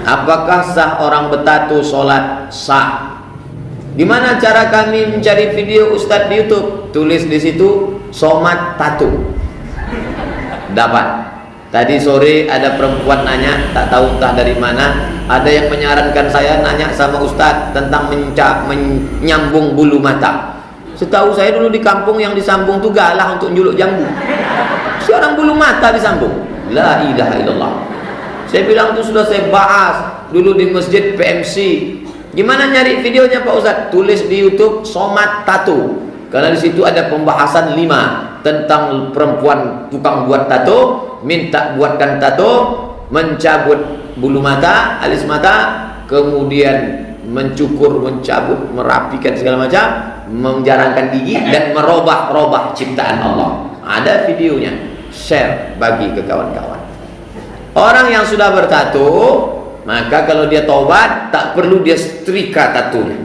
Apakah sah orang bertato sholat? Sah. Gimana cara kami mencari video Ustadz di YouTube? Tulis di situ Somad Tato. Dapat. Tadi sore ada perempuan nanya, tak tahu entah dari mana. Ada yang menyarankan saya nanya sama Ustadz tentang menyambung bulu mata. Setahu saya dulu di kampung yang disambung tuh galah untuk nyuluk jambu. Sekarang bulu mata disambung. La ilaha illallah. Saya bilang tuh sudah saya bahas dulu di masjid PMC. Gimana nyari videonya Pak Ustadz? Tulis di YouTube Somad Tato. Karena di situ ada pembahasan 5 tentang perempuan tukang buat tato, minta buatkan tato, mencabut bulu mata, alis mata, kemudian mencukur, mencabut, merapikan segala macam, menjarangkan gigi dan merubah ciptaan Allah. Ada videonya. Share bagi ke kawan-kawan. Orang yang sudah bertato, maka kalau dia taubat, tak perlu dia setrika tatunya.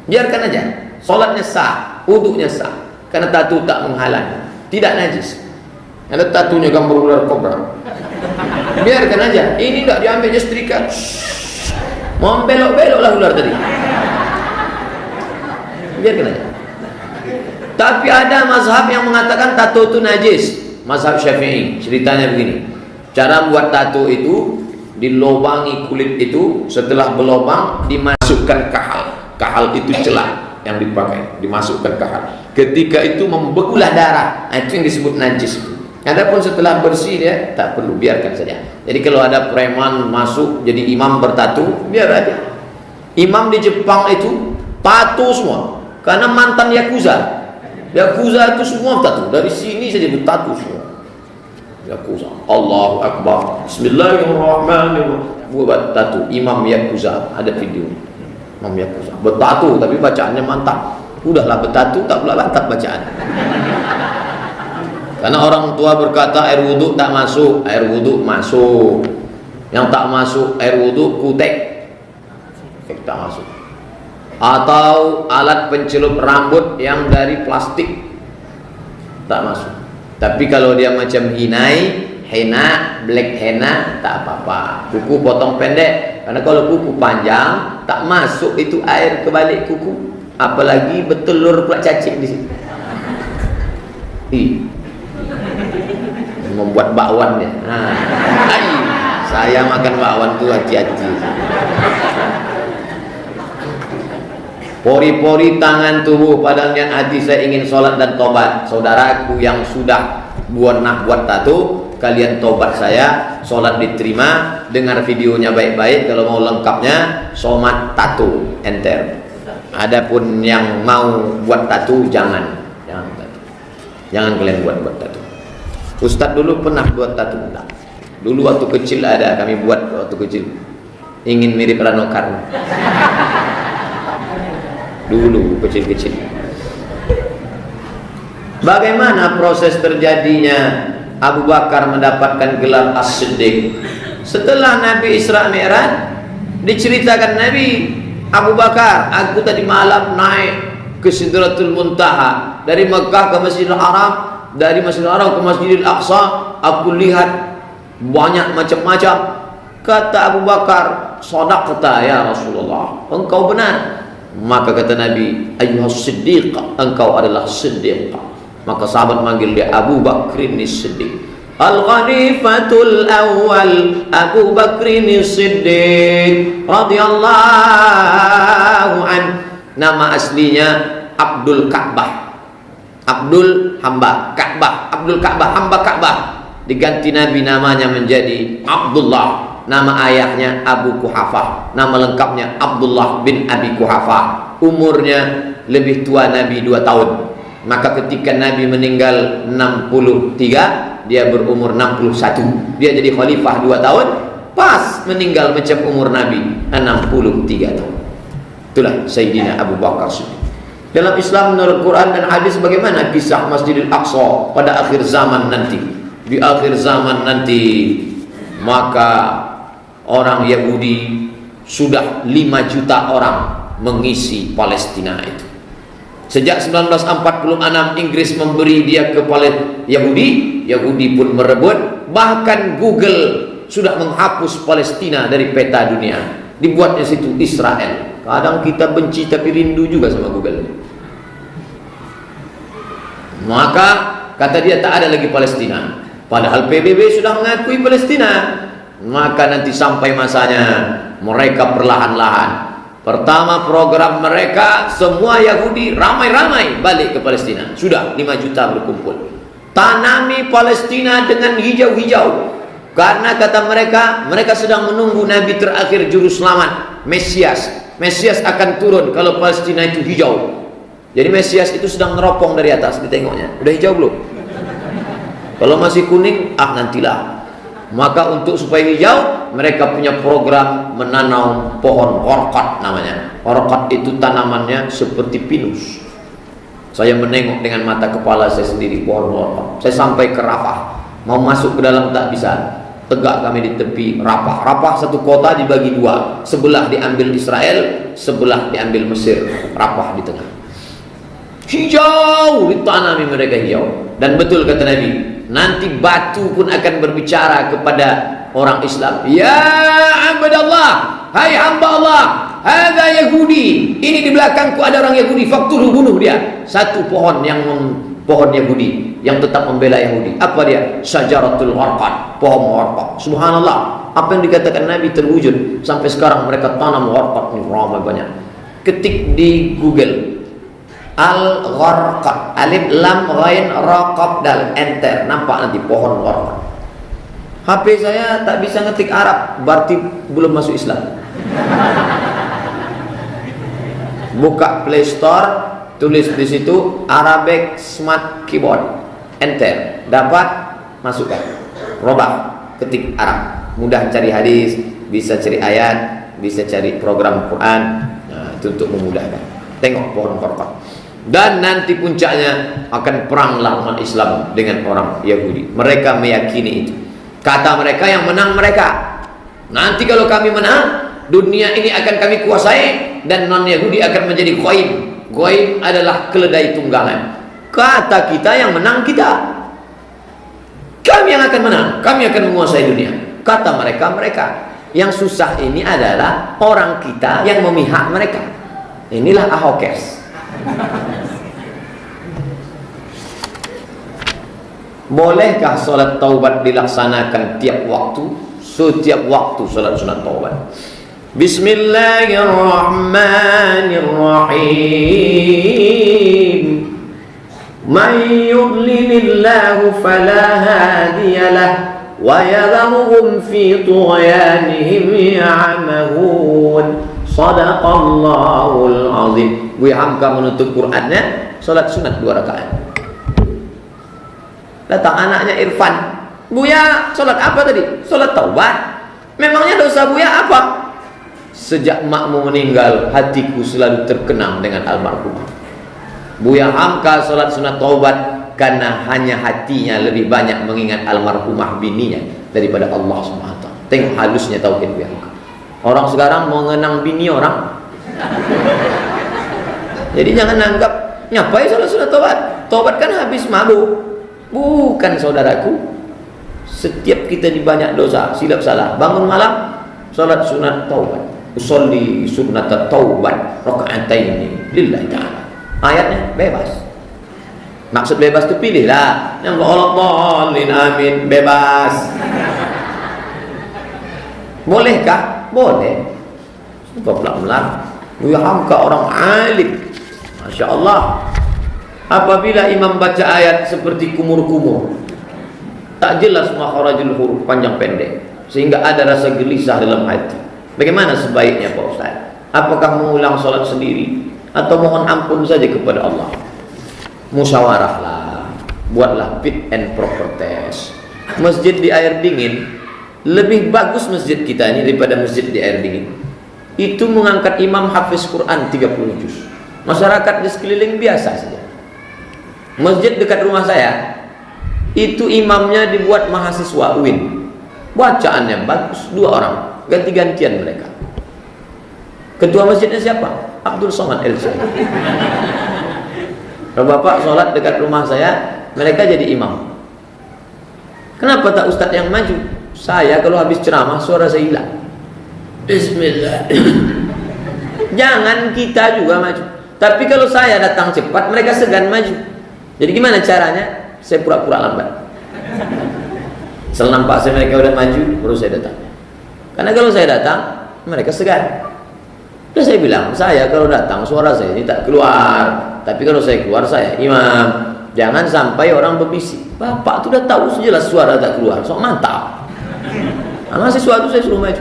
Biarkan aja. Salatnya sah, wudunya sah. Karena tatu tak menghalangi, tidak najis. Ada tatunya gambar ular kobra. Biarkan aja. Ini tak diambilnya setrika. Mau belok-beloklah ular tadi. Biarkan aja. Tapi ada mazhab yang mengatakan tato itu najis. Mazhab Syafi'i. Ceritanya begini. Cara buat tato itu, dilobangi kulit itu, setelah berlobang dimasukkan kahal. Kahal itu celah yang dipakai, dimasukkan kahal. Ketika itu membegulah darah, itu yang disebut najis. Adapun setelah bersih dia tak perlu, biarkan saja. Jadi kalau ada preman masuk jadi imam bertato, biar aja. Imam di Jepang itu tato semua, karena mantan yakuza. Yakuza itu semua tato, dari sini saja bertato semua. Yakuza, Allahu Akbar, Bismillahirrahmanirrahim, buat tato. Imam Yakuza, ada video. Imam Yakuza bertato tapi bacaannya mantap. Udahlah bertato, tak pula mantap bacaan. Karena orang tua berkata air wudhu tak masuk, air wudhu masuk. Yang tak masuk air wudhu kutek, tak masuk. Atau alat pencelup rambut yang dari plastik, tak masuk. Tapi kalau dia macam hinai, henna, black henna, tak apa-apa. Kuku potong pendek. Karena kalau kuku panjang, tak masuk itu air ke balik kuku. Apalagi bertelur pula cacing di situ. Membuat bakwan dia. Saya makan bakwan tuh hati-hati. Pori-pori tangan tubuh, padahal niat hati saya ingin sholat dan tobat. Saudaraku yang sudah buat tato, kalian tobat saya, sholat diterima. Dengar videonya baik-baik. Kalau mau lengkapnya, Somad Tato, enter. Adapun yang mau buat tato, jangan kalian buat tato. Ustadz dulu pernah buat tato. Dulu waktu kecil ada, kami buat waktu kecil. Ingin mirip Rano Karno. Dulu kecil-kecil. Bagaimana proses terjadinya Abu Bakar mendapatkan gelar As-Siddiq? Setelah Nabi Isra Mi'raj, diceritakan Nabi Abu Bakar, aku tadi malam naik ke Sidratul Muntaha, dari Mekah ke Masjidil Haram, dari Masjidil Haram ke Masjidil Aqsa, aku lihat banyak macam-macam. Kata Abu Bakar, sadaqta ya Rasulullah, engkau benar. Maka kata Nabi, ayyuhas siddiq, engkau adalah siddiq. Maka sahabat manggil dia Abu Bakrin Siddiq. Al-Khalifatul Awwal Abu Bakrin Siddiq radhiyallahu an. Nama aslinya Abdul Ka'bah. Abdul hamba Ka'bah, Abdul Ka'bah, hamba Ka'bah. Diganti Nabi namanya menjadi Abdullah. Nama ayahnya Abu Kuhafah. Nama lengkapnya Abdullah bin Abi Kuhafah. Umurnya lebih tua Nabi 2 tahun. Maka ketika Nabi meninggal 63, dia berumur 61. Dia jadi khalifah 2 tahun, pas meninggal macam umur Nabi 63 tahun. Itulah Sayyidina Abu Bakar Siddiq. Dalam Islam menurut Quran dan hadis, bagaimana kisah Masjidil Aqsa pada akhir zaman nanti? Di akhir zaman nanti, maka orang Yahudi sudah 5 juta orang mengisi Palestina itu. Sejak 1946 Inggris memberi dia ke Yahudi, Yahudi pun merebut. Bahkan Google sudah menghapus Palestina dari peta dunia. Dibuatnya situ Israel. Kadang kita benci tapi rindu juga sama Google. Maka kata dia tak ada lagi Palestina. Padahal PBB sudah mengakui Palestina. Maka nanti sampai masanya mereka perlahan-lahan. Pertama program mereka, semua Yahudi ramai-ramai balik ke Palestina. Sudah 5 juta berkumpul. Tanami Palestina dengan hijau-hijau. Karena kata mereka, mereka sedang menunggu Nabi terakhir juru selamat, Mesias. Mesias akan turun kalau Palestina itu hijau. Jadi Mesias itu sedang neropong dari atas, ditengoknya. Udah hijau belum? Kalau masih kuning, nantilah. Maka untuk supaya hijau, mereka punya program menanam pohon orkot namanya. Orkot itu tanamannya seperti pinus. Saya menengok dengan mata kepala saya sendiri pohon orkot. Saya sampai ke Rafah, mau masuk ke dalam tak bisa. Tegak kami di tepi Rafah. Rafah satu kota dibagi 2. Sebelah diambil Israel, sebelah diambil Mesir. Rafah di tengah. Hijau, ditanami mereka hijau. Dan betul kata Nabi, nanti batu pun akan berbicara kepada orang Islam. Ya abdallah, hai hamba Allah, hadza Yahudi. Ini di belakangku ada orang Yahudi, faktuluh, bunuh dia. Satu pohon pohon Yahudi yang tetap membela Yahudi. Apa dia? Syajaratul Warqad, pohon warqad. Subhanallah, apa yang dikatakan Nabi terwujud. Sampai sekarang mereka tanam warqad ini ramai banyak. Ketik di Google Al-Gharqad, alif lam ghain ra qaf dal, enter, nampak nanti pohon gharqad. HP saya tak bisa ngetik Arab, berarti belum masuk Islam. Buka Play Store, tulis di situ Arabic Smart Keyboard, enter, dapat, masukkan. Robah, ketik Arab, mudah cari hadis, bisa cari ayat, bisa cari program Quran. Nah, itu untuk memudahkan. Tengok pohon gharqad. Dan nanti puncaknya akan peranglah umat Islam dengan orang Yahudi. Mereka meyakini itu. Kata mereka yang menang mereka. Nanti kalau kami menang, dunia ini akan kami kuasai dan non-Yahudi akan menjadi ghaib. Ghaib adalah keledai tunggangan. Kata kita yang menang kita. Kami yang akan menang, kami akan menguasai dunia. Kata mereka. Yang susah ini adalah orang kita yang memihak mereka. Inilah Ahokers. Bolehkah solat taubat dilaksanakan tiap waktu? Setiap waktu solat sunat taubat. Bismillahirrahmanirrahim. Man yudlilillahu fala hadiyalah wa yadharuhum fi tughyanihim ya'mahun. Sadaqallahul azim. Buya Hamka menutup Qurannya salat sunat 2 rakaat. Datang anaknya Irfan, Buya salat apa tadi? Salat taubat. Memangnya dosa Buya apa? Sejak makmu meninggal, hatiku selalu terkenang dengan almarhumah. Buya Hamka salat sunat taubat karena hanya hatinya lebih banyak mengingat almarhumah bininya daripada Allah Subhanahu wa taala. Tengok halusnya tauhid Buya Hamka. Orang sekarang mau ngenang bini orang. Jadi jangan anggap ngapain salat taubat. Taubat kan habis mabuk. Bukan saudaraku. Setiap kita di banyak dosa, silap salah, bangun malam salat sunat taubat. Usolli sunnat taubat raka'ataini lillahi ta'ala. Ayatnya bebas. Maksud bebas itu pilihlah. Yang Allah amin, bebas. Bolehkah? Boleh. Pelan-pelan. Buya Hamka orang alim. Masya Allah. Apabila imam baca ayat seperti kumur-kumur, tak jelas makharajul huruf panjang pendek, sehingga ada rasa gelisah dalam hati. Bagaimana sebaiknya Pak Ustaz? Apakah mengulang sholat sendiri atau mohon ampun saja kepada Allah? Musyawarahlah. Buatlah fit and proper test. Masjid di air dingin lebih bagus masjid kita ini daripada masjid di air dingin. Itu mengangkat imam hafiz Quran 30 juz. Masyarakat di sekeliling biasa saja. Masjid dekat rumah saya itu imamnya dibuat mahasiswa UIN. Bacaannya bagus, 2 orang, ganti-gantian mereka. Ketua masjidnya siapa? Abdul Somad LC. Kalau bapak sholat dekat rumah saya, mereka jadi imam. Kenapa tak ustadz yang maju? Saya kalau habis ceramah suara saya hilang. Bismillah. Jangan kita juga maju. Tapi kalau saya datang cepat, mereka segan maju. Jadi gimana caranya? Saya pura-pura lambat. Setelah nampak mereka udah maju, baru saya datang. Karena kalau saya datang, mereka segan. Udah saya bilang, saya kalau datang suara saya ini tak keluar. Tapi kalau saya keluar, saya imam. Jangan sampai orang berbisik, Bapak tuh udah tahu sejelas suara tak keluar, sok mantap. Nah, mahasiswa itu saya suruh maju.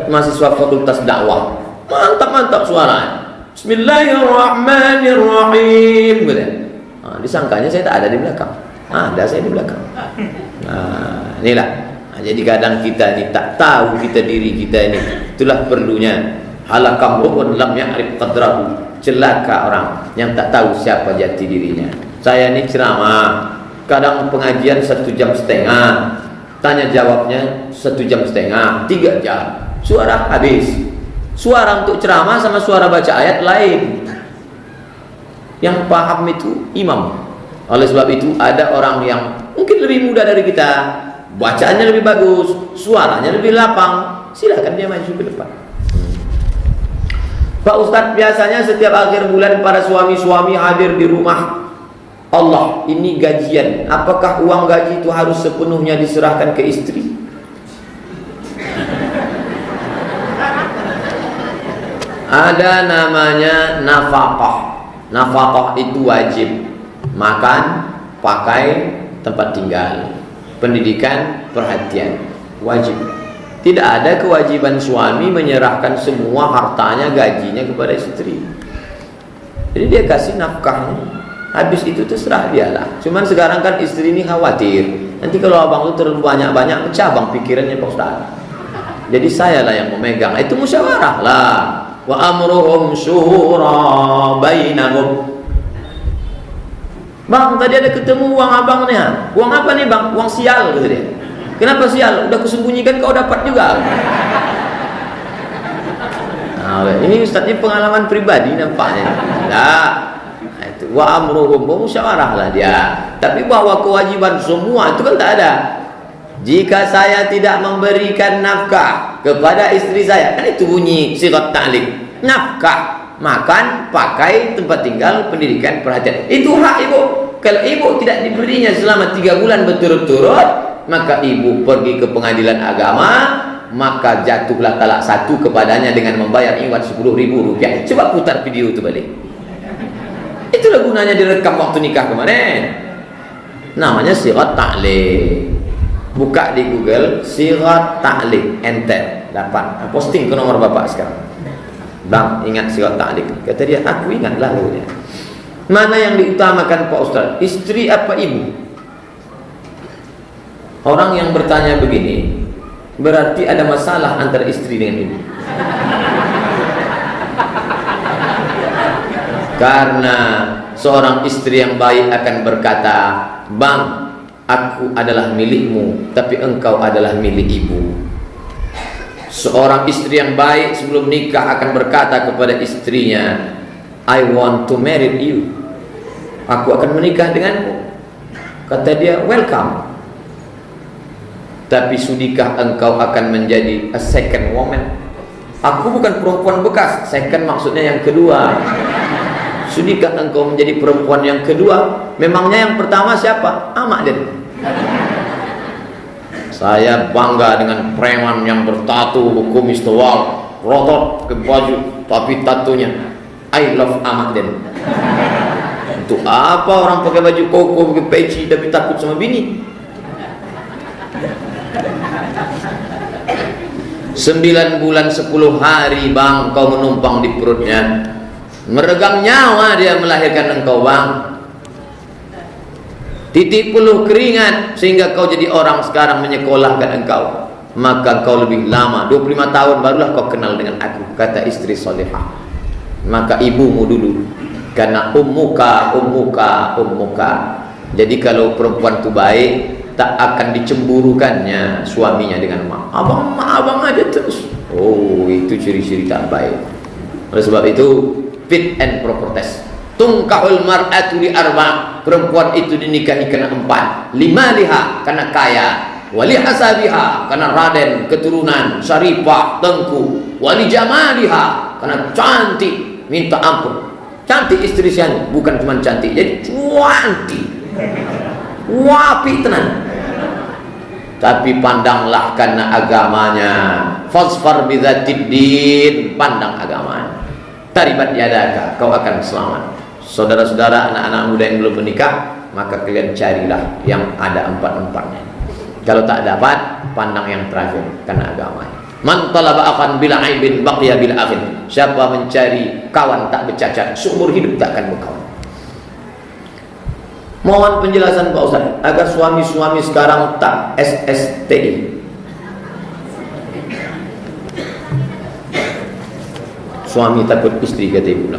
Mahasiswa fakultas dakwah, mantap suaranya. Bismillahirrahmanirrahim. Nah, disangkanya saya tak ada di belakang. Ada saya di belakang. Nah, inilah. Nah, jadi kadang kita ini tak tahu kita diri kita ini. Itulah perlunya halakam ru'un lam ya'rif qadrahu. Celaka orang yang tak tahu siapa jati dirinya. Saya ini ceramah, kadang pengajian 1,5 jam, tanya jawabnya 1,5 jam, 3 jam, suara habis. Suara untuk ceramah sama suara baca ayat lain. Yang paham itu imam. Oleh sebab itu ada orang yang mungkin lebih muda dari kita, bacaannya lebih bagus, suaranya lebih lapang, silakan dia maju ke depan. Pak Ustadz, biasanya setiap akhir bulan para suami-suami hadir di rumah Allah, ini gajian. Apakah uang gaji itu harus sepenuhnya diserahkan ke istri? Ada namanya nafkah. Nafkah itu wajib. Makan, pakai, tempat tinggal, pendidikan, perhatian, wajib. Tidak ada kewajiban suami menyerahkan semua hartanya, gajinya kepada istri. Jadi dia kasih nafkahnya. Habis itu terserah dia lah. Cuman sekarang kan istri ini khawatir, nanti kalau abang itu terlalu banyak cabang pikirannya Pak Ustaz. Jadi saya lah yang memegang. Itu musyawarah lah. Wa amruhum syura bainahum. Bang, tadi ada ketemu uang abang nih. Uang apa nih bang? Uang sial gitu dia. Kenapa sial? Udah kusembunyikan, kau dapat juga. Nah, ini Ustaznya pengalaman pribadi nampaknya. Nah, itu wa amruhum, musyawarah lah dia. Tapi bahwa kewajiban semua itu kan tak ada. Jika saya tidak memberikan nafkah kepada istri saya, kan itu bunyi sigat ta'liq. Nafkah, makan, pakai, tempat tinggal, pendidikan, perhatian. Itu hak ibu. Kalau ibu tidak diberinya selama 3 bulan berturut-turut, maka ibu pergi ke pengadilan agama, maka jatuhlah talak 1 kepadanya dengan membayar iwat 10.000 rupiah. Coba putar video itu balik. Itulah gunanya direkam waktu nikah kemarin. Namanya sigat ta'liq. Buka di Google sigat ta'liq, enter, dapat. Posting ke nomor bapak sekarang. Bang, ingat sigat ta'liq. Kata dia, aku ingat lalu dia. Mana yang diutamakan Pak Ustaz? Istri apa ibu? Orang yang bertanya begini berarti ada masalah antara istri dengan ibu. Karena seorang istri yang baik akan berkata, Bang, aku adalah milikmu, tapi engkau adalah milik ibu. Seorang istri yang baik sebelum nikah akan berkata kepada istrinya, I want to marry you. Aku akan menikah denganmu. Kata dia, welcome. Tapi sudikah engkau akan menjadi a second woman? Aku bukan perempuan bekas. Second maksudnya yang kedua. Sudikah engkau menjadi perempuan yang kedua? Memangnya yang pertama siapa? Amak dia. Saya bangga dengan preman yang bertatu, kumis tebal, rotot ke baju, tapi tatunya I love Amak Den. Untuk apa orang pakai baju koko, pakai peci, tapi takut sama bini? 9 bulan 10 hari bang, kau menumpang di perutnya, meregang nyawa dia melahirkan engkau bang. Titik peluh keringat sehingga kau jadi orang sekarang menyekolahkan engkau. Maka kau lebih lama, 25 tahun barulah kau kenal dengan aku, kata istri solehah. Maka ibumu dulu, karena ummuka. Jadi kalau perempuan itu baik, tak akan dicemburukannya suaminya dengan mak. Abang aja terus. Oh, itu ciri-ciri tak baik. Oleh sebab itu fit and proper test. Tungkahul mar'atu li arba'. Perempuan itu dinikahi karena 4. 5 liha karena kaya, wali hasabiha, karena Raden keturunan Syarifah Tengku, wali jamaliha, karena cantik minta ampun. Cantik istri saya, bukan cuma cantik, jadi cantik, wapi tenan. Tapi pandanglah karena agamanya. Fasfar bidzatid din, pandang agamanya. Taribat yadaka, kau akan selamat. Saudara-saudara, anak-anak muda yang belum menikah, maka kalian carilah yang ada empat-empatnya. Kalau tak dapat, pandang yang terakhir karena agamanya. Man talaba akhan bila aibin baqiya bila akhin. Siapa mencari kawan tak bercacat, seumur hidup tak akan berkawan. Mohon penjelasan Pak Ustaz agar suami-suami sekarang tak SSTI. Suami takut istri, kata ibu.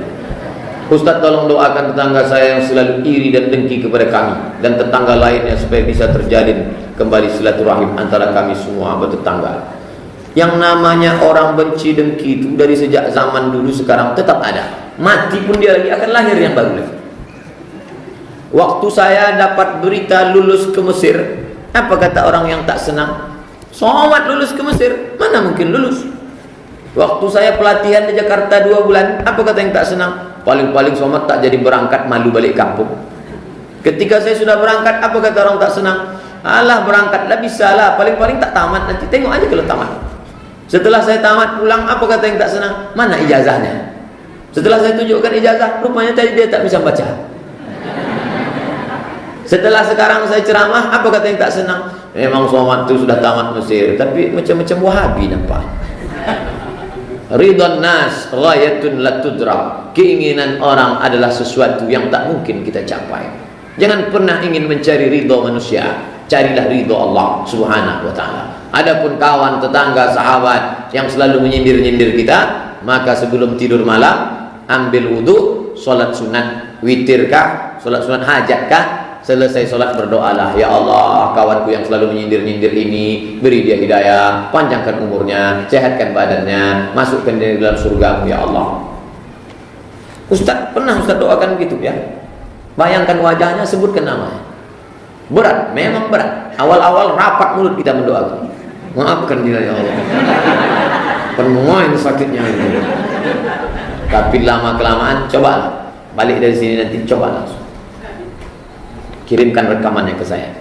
Ustaz, tolong doakan tetangga saya yang selalu iri dan dengki kepada kami dan tetangga lainnya supaya bisa terjalin kembali silaturahim antara kami semua bertetangga. Yang namanya orang benci dengki itu dari sejak zaman dulu sekarang tetap ada. Mati pun dia lagi akan lahir yang baru lagi. Waktu saya dapat berita lulus ke Mesir, apa kata orang yang tak senang? Somat lulus ke Mesir, mana mungkin lulus? Waktu saya pelatihan di Jakarta 2 bulan, apa kata yang tak senang? Paling-paling somat tak jadi berangkat, malu balik kampung. Ketika saya sudah berangkat, apa kata orang tak senang? Alah, berangkatlah, bisa lah, paling-paling tak tamat, nanti tengok aja kalau tamat. Setelah saya tamat pulang, apa kata yang tak senang? Mana ijazahnya? Setelah saya tunjukkan ijazah, rupanya tadi dia tak bisa baca. Setelah sekarang saya ceramah, apa kata yang tak senang? Memang somat itu sudah tamat Mesir, tapi macam-macam Wahabi nampak. Ridwan nas ghayatun la tudrak. Keinginan orang adalah sesuatu yang tak mungkin kita capai. Jangan pernah ingin mencari ridho manusia, carilah ridho Allah Subhanahu wa taala. Adapun kawan, tetangga, sahabat yang selalu menyindir-nyindir kita, maka sebelum tidur malam ambil wudu, salat sunat witirkah, salat sunat hajatkah? Selesai sholat berdoalah, ya Allah, kawanku yang selalu menyindir-nyindir ini, beri dia hidayah, panjangkan umurnya, sehatkan badannya, masukkan dia dalam surgamu, ya Allah. Ustaz, pernah Ustaz doakan begitu ya? Bayangkan wajahnya, sebutkan namanya. Berat, memang berat. Awal-awal rapat mulut kita mendoakan. Maafkan dia, ya Allah. Penuhin sakitnya ini. Tapi lama-kelamaan, cobalah. Balik dari sini nanti, coba langsung. Kirimkan rekamannya ke saya.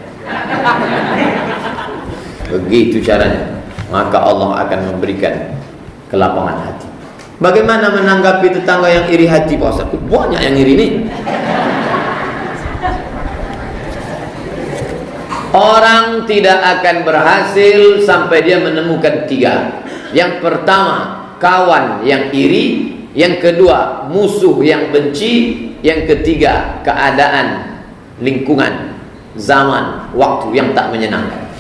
Begitu caranya, maka Allah akan memberikan kelapangan hati. Bagaimana menanggapi tetangga yang iri hati, Pak Ustaz? Banyak yang iri nih. Orang tidak akan berhasil sampai dia menemukan 3. Yang pertama, kawan yang iri. Yang kedua, musuh yang benci. Yang ketiga, keadaan, lingkungan, zaman, waktu yang tak menyenangkan.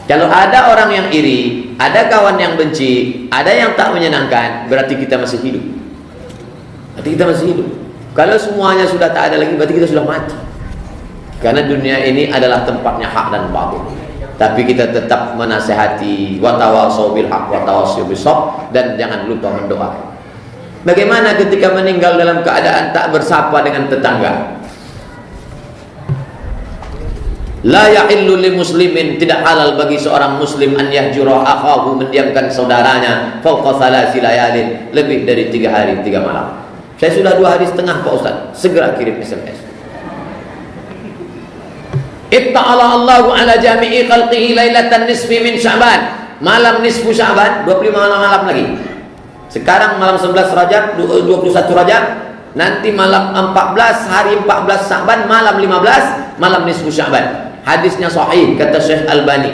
Kalau ada orang yang iri, ada kawan yang benci, ada yang tak menyenangkan, berarti kita masih hidup. Berarti kita masih hidup. Kalau semuanya sudah tak ada lagi, berarti kita sudah mati. Karena dunia ini adalah tempatnya hak dan batil. Tapi kita tetap menasihati, wa tawasau bil haq wa tawasau bis sabr, dan jangan lupa mendoakan. Bagaimana ketika meninggal dalam keadaan tak bersapa dengan tetangga? La yahillu li muslimin, tidak halal bagi seorang muslim an yahjura akhahu, mendiamkan saudaranya fawqa thalasi layalin, lebih dari 3 hari 3 malam. Saya sudah 2 hari setengah Pak Ustaz, segera kirim SMS. Itta'ala Allahu ala jami'i khalqihi lailatan nisfi min Sya'ban, malam nisfu Sya'ban, 25 malam lagi. Sekarang malam 11 Rajab, 21 Rajab, nanti malam 14, hari 14 Sya'ban, malam 15, malam nisfu Sya'ban. Hadisnya sahih, kata Syekh Albani.